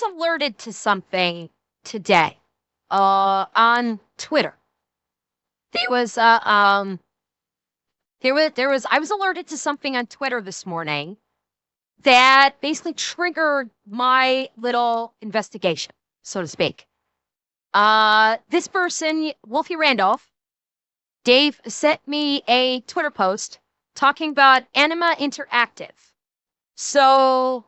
alerted to something today on Twitter. I was alerted to something on Twitter this morning that basically triggered my little investigation, so to speak. This person, Wolfie Randolph, Dave, sent me a Twitter post talking about Anima-Interactive. So,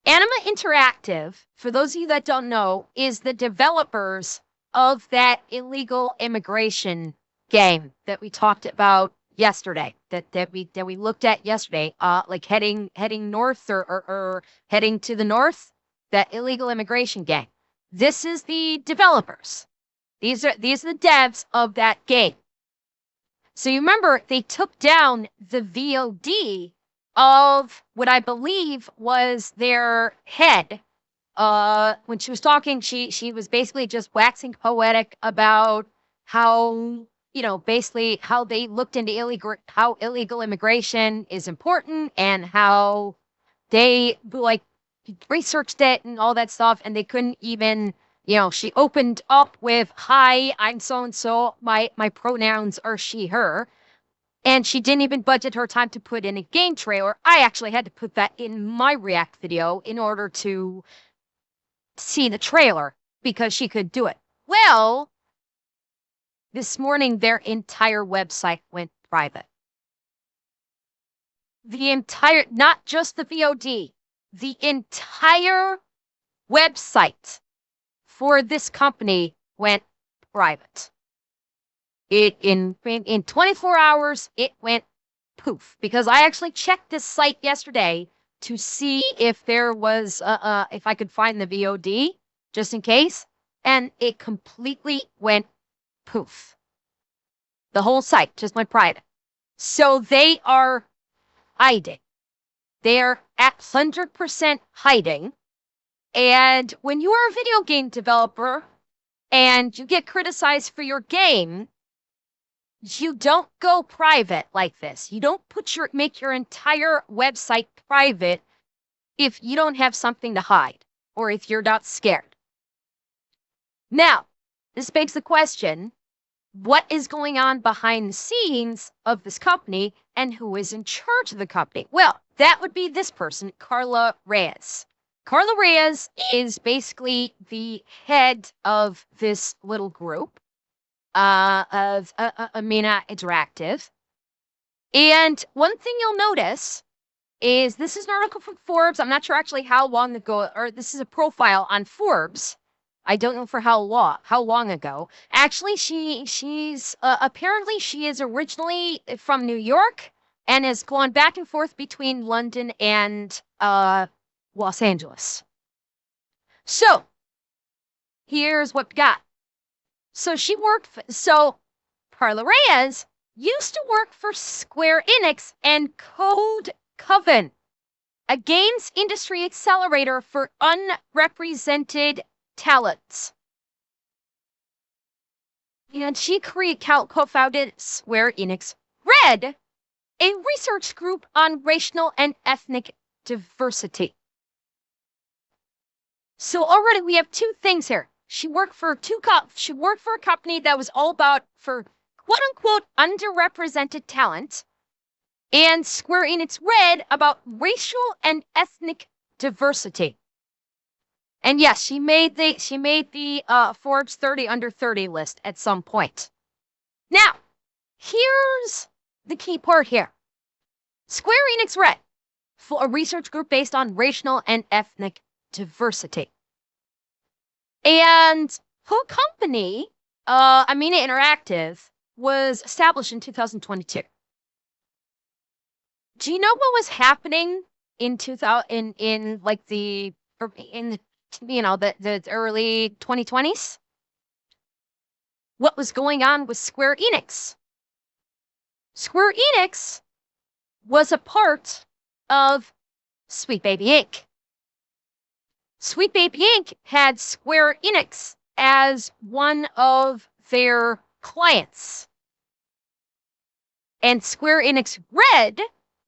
Anima-Interactive, for those of you that don't know, is the developers of that illegal immigration game that we talked about yesterday, that we looked at yesterday, like heading north or heading to the north, that illegal immigration game. This is the developers. These are the devs of that game. So you remember they took down the VOD of what I believe was their head. When she was talking, she was basically just waxing poetic about how, basically how they looked into illegal immigration is important and how they researched it and all that stuff, and they couldn't even, she opened up with, "Hi, I'm so-and-so, my pronouns are she, her," and she didn't even budget her time to put in a game trailer. I actually had to put that in my React video in order to see the trailer because she could do it. Well, this morning, their entire website went private. Not just the VOD, the entire website for this company went private. In 24 hours, it went poof, because I actually checked this site yesterday to see if there was, if I could find the VOD, just in case, and it completely went poof. The whole site just went private. So they are hiding. They're at 100% hiding. And when you are a video game developer and you get criticized for your game, you don't go private like this. You don't make your entire website private if you don't have something to hide or if you're not scared. Now, this begs the question, what is going on behind the scenes of this company and who is in charge of the company? Well, that would be this person, Karla Reyes. Karla Reyes is basically the head of this little group of Anima-Interactive. And one thing you'll notice is this is an article from Forbes. I'm not sure actually how long ago, or this is a profile on Forbes. I don't know for how long ago. Actually, she's apparently she is originally from New York and has gone back and forth between London and Los Angeles. So here's what we got. So Karla Reyes used to work for Square Enix and Code Coven, a games industry accelerator for unrepresented talents. And she co-founded Square Enix Red, a research group on racial and ethnic diversity. So already we have two things here. She worked for a company that was all about for quote unquote underrepresented talent, and Square Enix Red about racial and ethnic diversity. And yes, she made the Forbes 30 under 30 list at some point. Now, here's the key part here. Square Enix Red, a research group based on racial and ethnic diversity. And her company, Anima-Interactive, was established in 2022. Do you know what was happening in the early 2020s? What was going on with Square Enix? Square Enix was a part of Sweet Baby Inc. Sweet Baby Inc. had Square Enix as one of their clients. And Square Enix Red,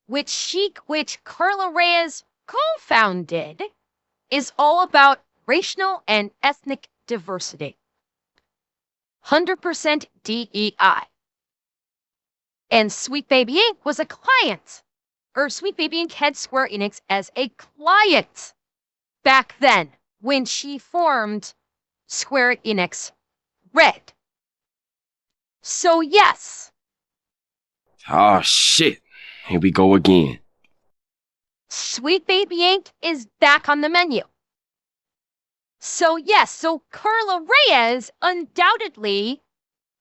which Karla Reyes co-founded, is all about racial and ethnic diversity. 100% DEI. And Sweet Baby Inc. was a client, or Sweet Baby Inc. had Square Enix as a client back then when she formed Square Enix Red. So yes. Oh shit. Here we go again. Sweet Baby Inc. is back on the menu. So yes, so Karla Reyes undoubtedly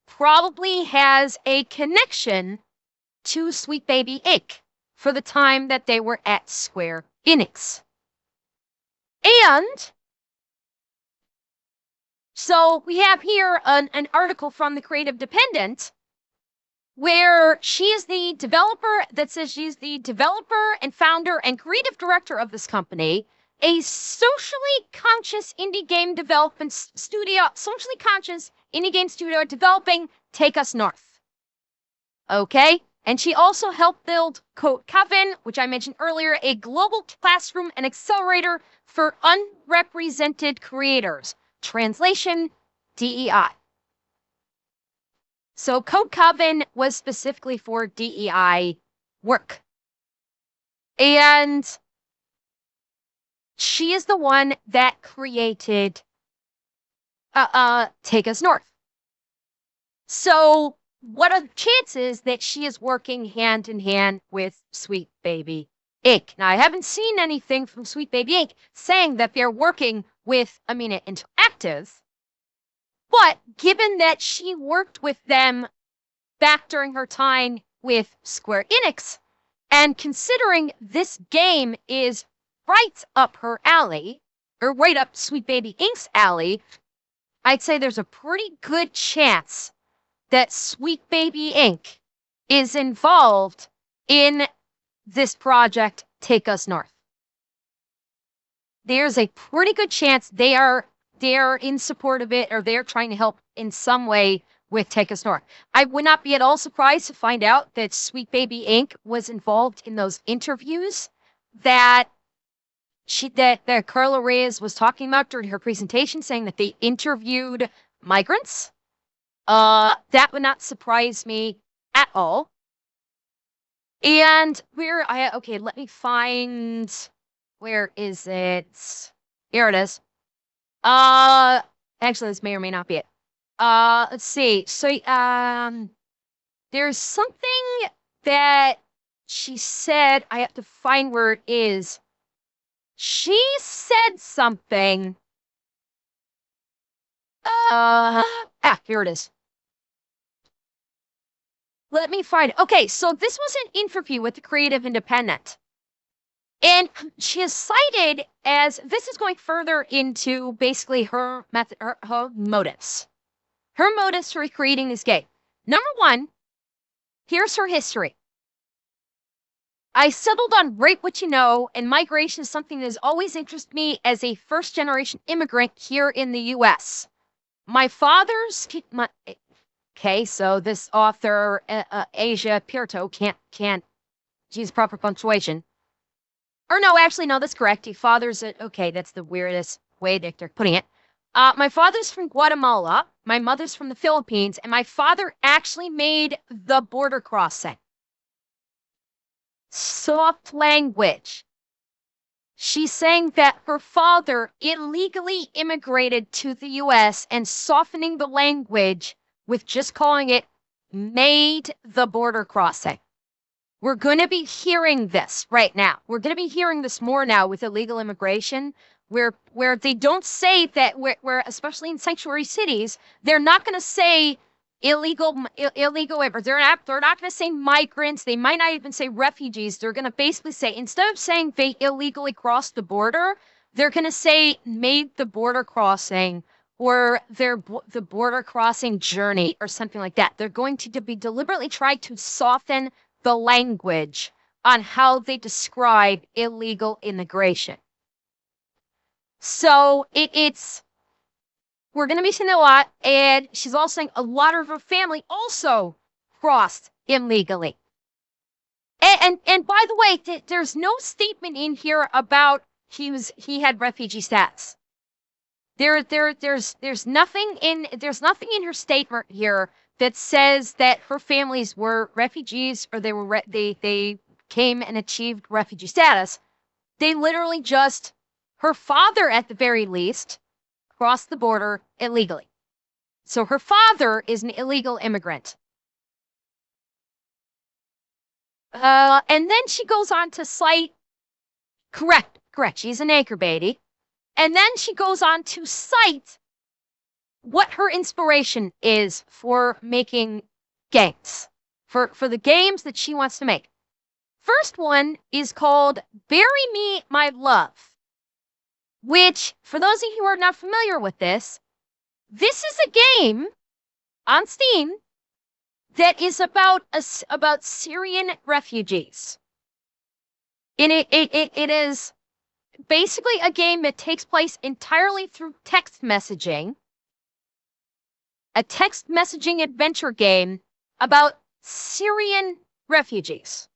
probably has a connection to Sweet Baby Inc. for the time that they were at Square Enix. And so we have here an article from the Creative Dependent where she is the developer, that says she's the developer and founder and creative director of this company, a socially conscious indie game development studio, developing Take Us North. Okay? And she also helped build Code Coven, which I mentioned earlier, a global classroom and accelerator for unrepresented creators. Translation, DEI. So Code Coven was specifically for DEI work. And she is the one that created Take Us North. So what are the chances that she is working hand in hand with Sweet Baby Inc.? Now, I haven't seen anything from Sweet Baby Inc. saying that they're working with Anima Interactive, but given that she worked with them back during her time with Square Enix, and considering this game is right up her alley, or right up Sweet Baby Inc.'s alley, I'd say there's a pretty good chance that Sweet Baby Inc. is involved in this project, Take Us North. There's a pretty good chance they are in support of it, or they're trying to help in some way with Take Us North. I would not be at all surprised to find out that Sweet Baby Inc. was involved in those interviews that Karla Reyes was talking about during her presentation, saying that they interviewed migrants. That would not surprise me at all. And okay, let me find, where is it? Here it is. Actually, this may or may not be it. Let's see. So, there's something that she said. I have to find where it is. She said something. Here it is. Let me find it. Okay, so this was an interview with the Creative Independent. And she is cited as, this is going further into basically her method, her motives. Her motives for creating this game. Number one, here's her history. I settled on Write What You Know, and migration is something that has always interested me as a first-generation immigrant here in the U.S. Okay, so this author, Asia Pirto, can't use proper punctuation. Or no, actually, no, that's correct. Okay, that's the weirdest way that they're putting it. My father's from Guatemala, my mother's from the Philippines, and my father actually made the border crossing. Soft language. She's saying that her father illegally immigrated to the U.S. and softening the language with just calling it made the border crossing. We're going to be hearing this right now. We're going to be hearing this more now with illegal immigration, where they don't say that, where especially in sanctuary cities, they're not going to say illegal immigrants. They're not going to say migrants. They might not even say refugees. They're going to basically say, instead of saying they illegally crossed the border, they're going to say made the border crossing, or the border crossing journey, or something like that. They're going to be deliberately trying to soften the language on how they describe illegal immigration. So we're going to be seeing a lot, and she's also saying a lot of her family also crossed illegally. And by the way, there's no statement in here about he had refugee status. There's nothing in her statement here that says that her families were refugees or they came and achieved refugee status. They literally just, her father at the very least crossed the border illegally. So her father is an illegal immigrant. And then she goes on to cite, correct, she's an anchor baby. And then she goes on to cite what her inspiration is for making games, for the games that she wants to make. First one is called Bury Me, My Love, which, for those of you who are not familiar with this is a game on Steam that is about Syrian refugees. And it is basically a game that takes place entirely through text messaging, a text messaging adventure game about Syrian refugees.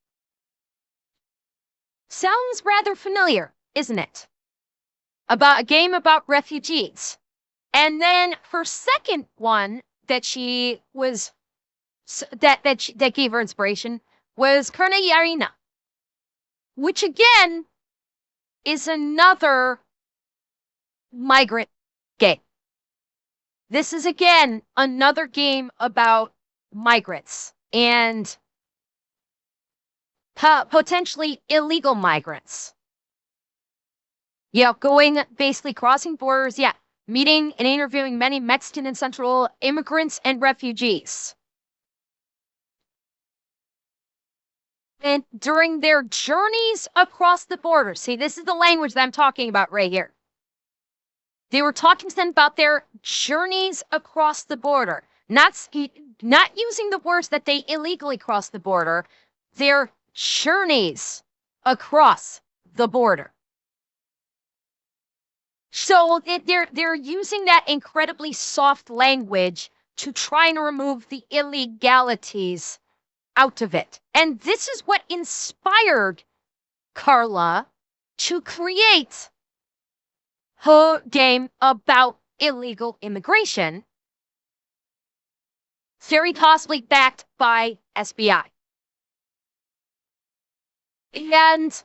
Sounds rather familiar, isn't it? About a game about refugees. And then her second one that she was that gave her inspiration was Karla Reyes, which again is another migrant game. This is again another game about migrants and potentially illegal migrants. Yeah, going basically crossing borders, yeah, meeting and interviewing many Mexican and Central immigrants and refugees. And during their journeys across the border, see, this is the language that I'm talking about right here. They were talking to them about their journeys across the border, not using the words that they illegally crossed the border, their journeys across the border. So they're using that incredibly soft language to try and remove the illegalities out of it. And this is what inspired Karla to create her game about illegal immigration, very possibly backed by SBI. And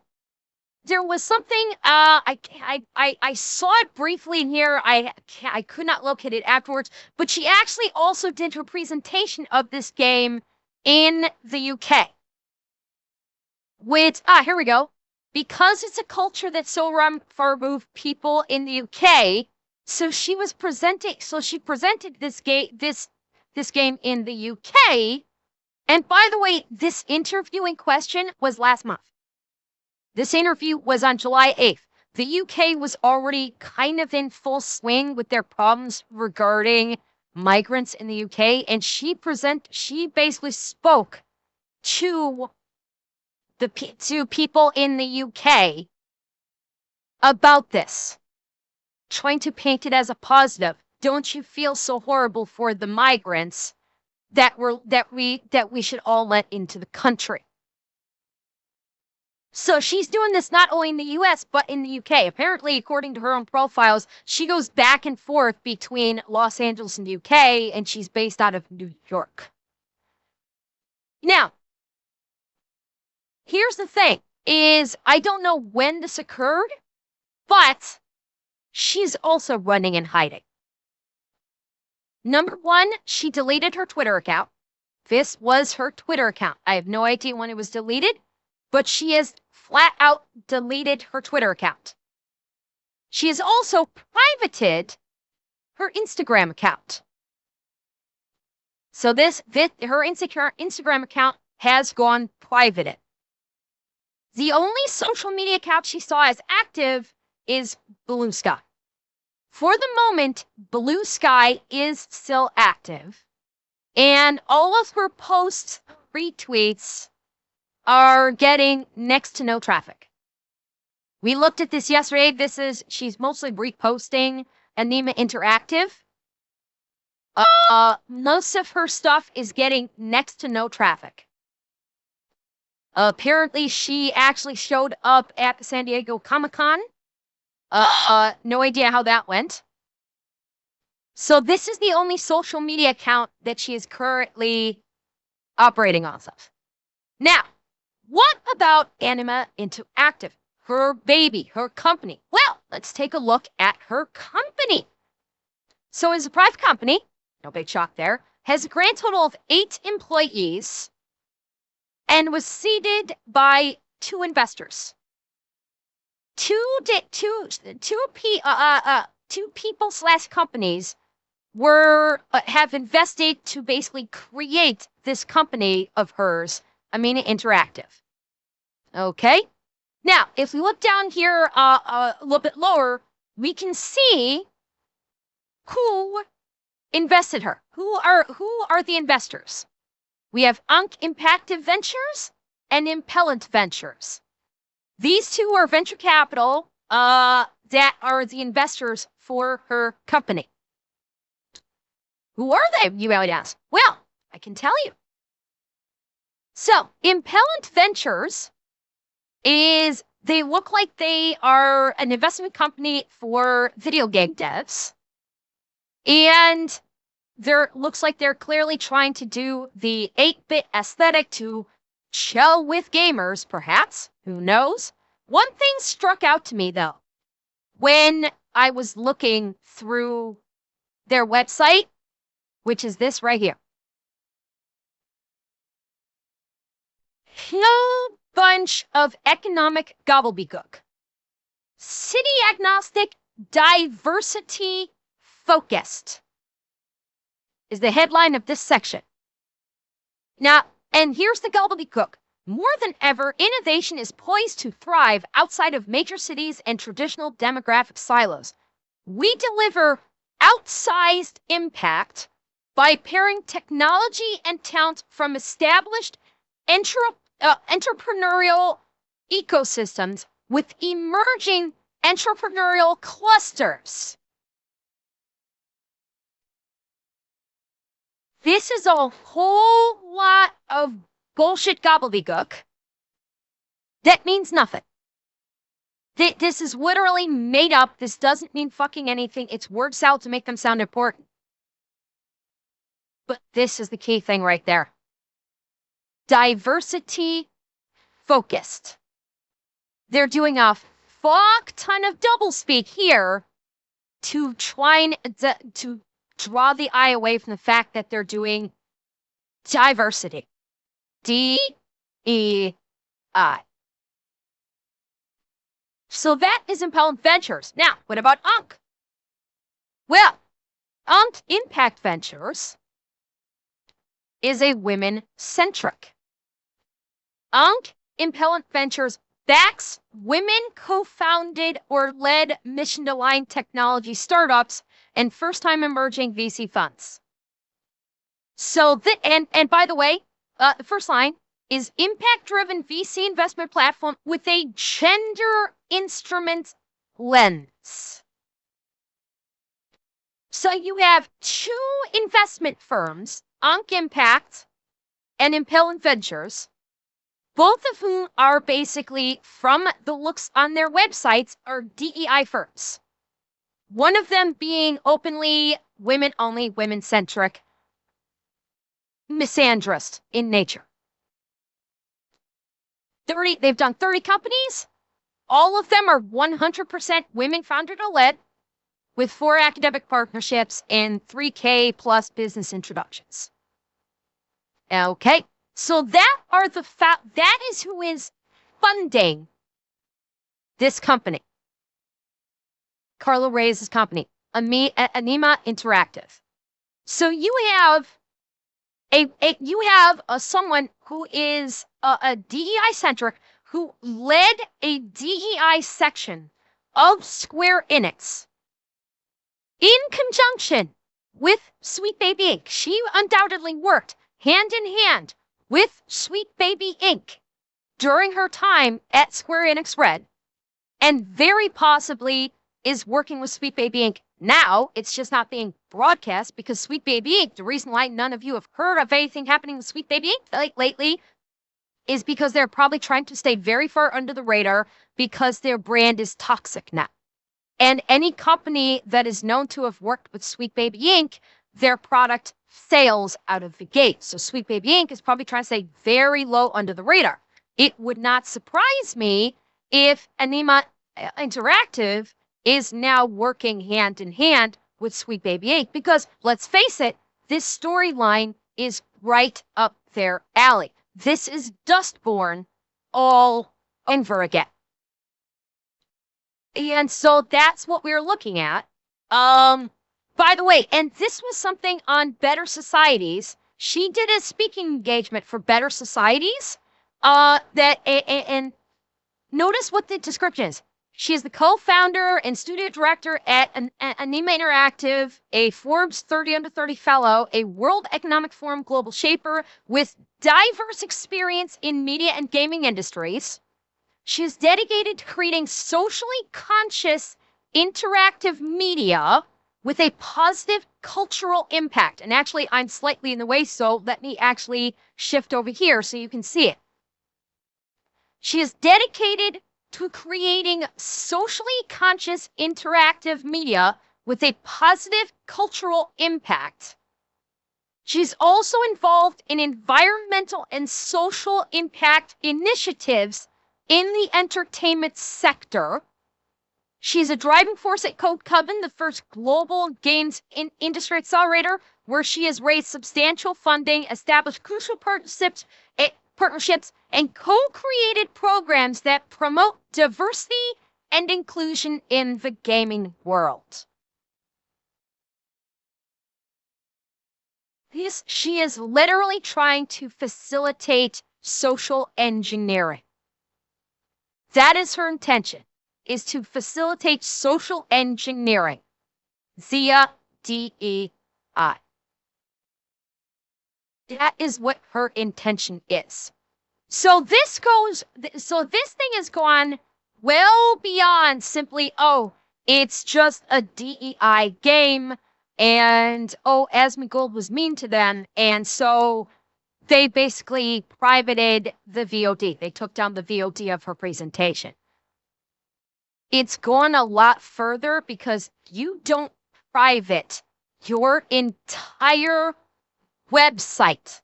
there was something, I saw it briefly in here. I could not locate it afterwards, but she actually also did her presentation of this game in the UK. Which, here we go. Because it's a culture that's so far removed people in the UK, so she presented this game in the UK. And by the way, this interview in question was last month. This interview was on July 8th. The UK was already kind of in full swing with their problems regarding migrants in the UK, and she basically spoke to people in the UK about this, trying to paint it as a positive. Don't you feel so horrible for the migrants that we should all let into the country? So she's doing this not only in the US, but in the UK. Apparently, according to her own profiles, she goes back and forth between Los Angeles and the UK, and she's based out of New York. Now, here's the thing, is I don't know when this occurred, but she's also running and hiding. Number one, she deleted her Twitter account. This was her Twitter account. I have no idea when it was deleted, but she has flat out deleted her Twitter account. She has also privated her Instagram account. So her Instagram account has gone private. The only social media account she saw as active is Blue Sky. For the moment, Blue Sky is still active, and all of her posts, retweets, are getting next to no traffic. We looked at this yesterday. She's mostly reposting Anima-Interactive. Most of her stuff is getting next to no traffic. Apparently, she actually showed up at the San Diego Comic-Con No idea how that went. So this is the only social media account that she is currently operating off of. Now, what about Anima-Interactive? Her baby, her company. Well, let's take a look at her company. So as a private company, no big shock there, has a grand total of 8 employees and was seeded by 2 investors. Two people/companies have invested to basically create this company of hers, Anima-Interactive. Okay? Now, if we look down here a little bit lower, we can see who invested her. Who are the investors? We have Interactive Ventures and Impellant Ventures. These 2 are venture capital that are the investors for her company. Who are they, you might ask? Well, I can tell you. So, Impellant Ventures they look like they are an investment company for video game devs. And looks like they're clearly trying to do the 8-bit aesthetic to chill with gamers, perhaps. Who knows? One thing struck out to me, though, when I was looking through their website, which is this right here. Whole bunch of economic gobbledygook. City agnostic, diversity focused is the headline of this section. Now, and here's the gobbledygook. More than ever, innovation is poised to thrive outside of major cities and traditional demographic silos. We deliver outsized impact by pairing technology and talent from established entrepreneurial ecosystems with emerging entrepreneurial clusters. This is a whole lot of bullshit gobbledygook that means nothing. This is literally made up. This doesn't mean fucking anything. It's word salad to make them sound important. But this is the key thing right there. Diversity focused. They're doing a fuck ton of doublespeak here to try to draw the eye away from the fact that they're doing diversity. DEI. So that is Impellant Ventures. Now, what about UNC? Well, UNC Impact Ventures is a women-centric. UNC Impellant Ventures backs women co-founded or led mission-aligned technology startups and first-time emerging VC funds. So and by the way, the first line is impact-driven VC investment platform with a gender instrument lens. So you have 2 investment firms, UNC Impact and Impellant Ventures, both of whom are basically, from the looks on their websites, are DEI firms. One of them being openly women-only, women-centric, misandrist in nature. They've done 30 companies. All of them are 100% women-founded or led, with 4 academic partnerships and 3K plus business introductions. Okay, so that is who is funding this company. Karla Reyes' company, Anima-Interactive. So you have someone who is a DEI centric who led a DEI section of Square Enix in conjunction with Sweet Baby Inc. She undoubtedly worked hand in hand with Sweet Baby Inc. during her time at Square Enix Red, and very possibly is working with Sweet Baby Inc. now. It's just not being broadcast because Sweet Baby Inc., the reason why none of you have heard of anything happening with Sweet Baby Inc. lately is because they're probably trying to stay very far under the radar because their brand is toxic now. And any company that is known to have worked with Sweet Baby Inc., their product fails out of the gate. So Sweet Baby Inc. is probably trying to stay very low under the radar. It would not surprise me if Anima Interactive is now working hand in hand with Sweet Baby Inc. Because let's face it, this storyline is right up their alley. This is Dustborn all over again. And so that's what we're looking at. By the way, and this was something on Better Societies. She did a speaking engagement for Better Societies. And notice what the description is. She is the co-founder and studio director at Anima Interactive, a Forbes 30 Under 30 fellow, a World Economic Forum global shaper with diverse experience in media and gaming industries. She is dedicated to creating socially conscious interactive media with a positive cultural impact. And actually, I'm slightly in the way, so let me actually shift over here so you can see it. She is dedicated to creating socially conscious interactive media with a positive cultural impact. She's also involved in environmental and social impact initiatives in the entertainment sector. She's a driving force at Code Coven, the first global games industry accelerator, where she has raised substantial funding, established crucial partnerships, and co-created programs that promote diversity and inclusion in the gaming world. She is literally trying to facilitate social engineering. That is her intention, is to facilitate social engineering via DEI. That is what her intention is. So this thing has gone well beyond simply, oh, it's just a DEI game, and oh, Asmongold was mean to them, and so they basically privated the VOD. They took down the VOD of her presentation. It's gone a lot further because you don't private your entire website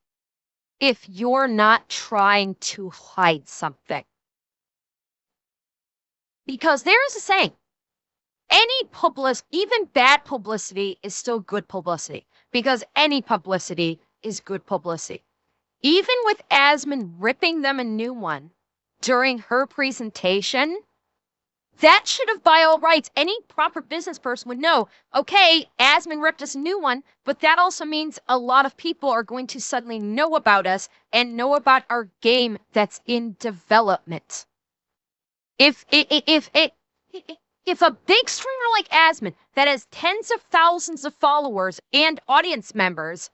if you're not trying to hide something. Because there is a saying, any publicity, even bad publicity, is still good publicity. Because any publicity is good publicity. Even with Asmon ripping them a new one during her presentation, that should have, by all rights, any proper business person would know, okay, Asmon ripped us a new one, but that also means a lot of people are going to suddenly know about us and know about our game that's in development. If a big streamer like Asmon that has tens of thousands of followers and audience members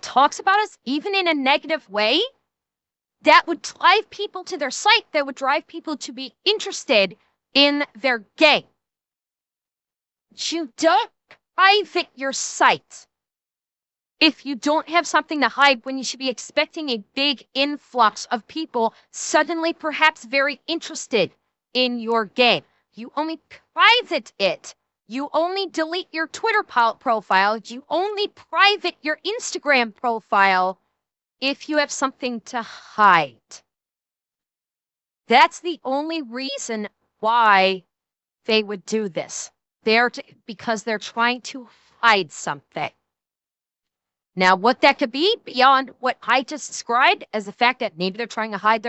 talks about us even in a negative way, that would drive people to their site, that would drive people to be interested in their game. You don't private your site if you don't have something to hide when you should be expecting a big influx of people suddenly perhaps very interested in your game. You only private it. You only delete your Twitter profile. You only private your Instagram profile if you have something to hide. That's the only reason why they would do this. Because they're trying to hide something. Now, what that could be beyond what I just described as the fact that maybe they're trying to hide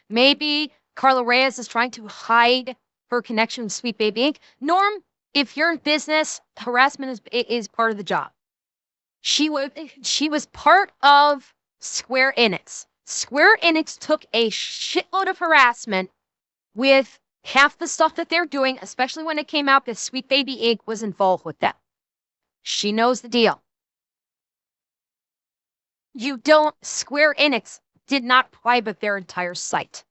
maybe Karla Reyes is trying to hide her connection with Sweet Baby Inc. Norm, if you're in business, harassment is part of the job. She was part of Square Enix. Square Enix took a shitload of harassment with half the stuff that they're doing, especially when it came out that Sweet Baby Inc. was involved with them. She knows the deal. Square Enix did not private their entire site.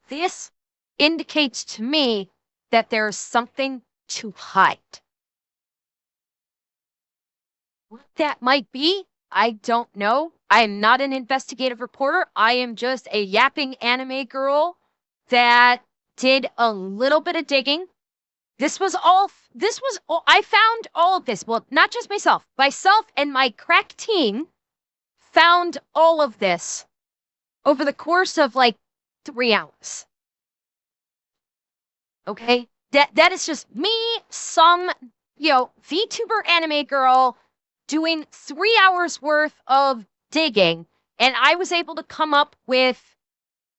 This indicates to me that there's something to hide. What that might be, I don't know. I am not an investigative reporter. I am just a yapping anime girl that did a little bit of digging. I found all of this. Well, not just myself and my crack team found all of this over the course of like 3 hours. Okay? That is just me, some, VTuber anime girl doing 3 hours worth of digging. And I was able to come up with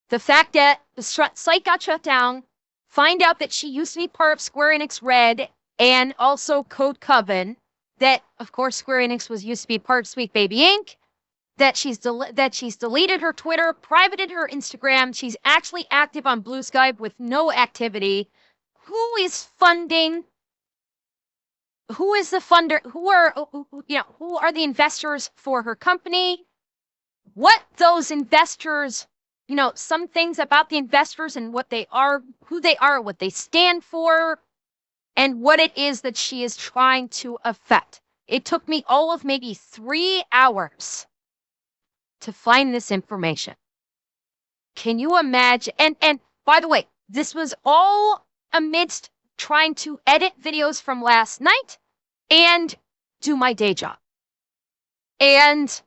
the fact that the site got shut down, find out that she used to be part of Square Enix Red and also Code Coven, that, of course, Square Enix used to be part of Sweet Baby Inc., that she's deleted her Twitter, privated her Instagram. She's actually active on Blue Sky with no activity. Who is funding? Who is the funder? Who are the investors for her company? What those investors, some things about the investors and what they are, who they are, what they stand for, and what it is that she is trying to affect. It took me all of maybe 3 hours to find this information. Can you imagine? And by the way, this was all amidst trying to edit videos from last night and do my day job. And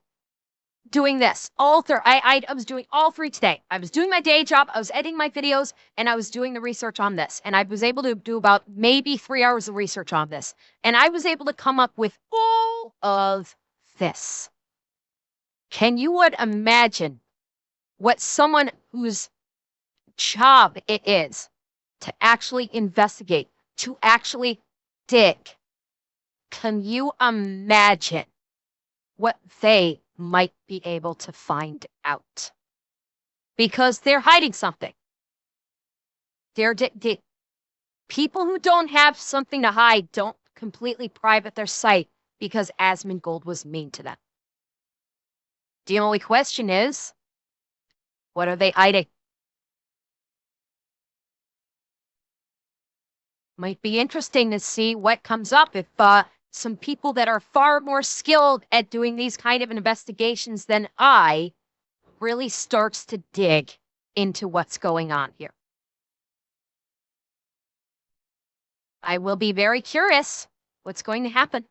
doing this. I was doing all 3 today. I was doing my day job, I was editing my videos, and I was doing the research on this. And I was able to do about maybe 3 hours of research on this. And I was able to come up with all of this. Can you imagine what someone whose job it is to actually investigate, to actually dig? Can you imagine what they might be able to find out? Because they're hiding something. People who don't have something to hide don't completely private their site because Asmongold was mean to them. The only question is, what are they hiding? Might be interesting to see what comes up if some people that are far more skilled at doing these kind of investigations than I really starts to dig into what's going on here. I will be very curious what's going to happen.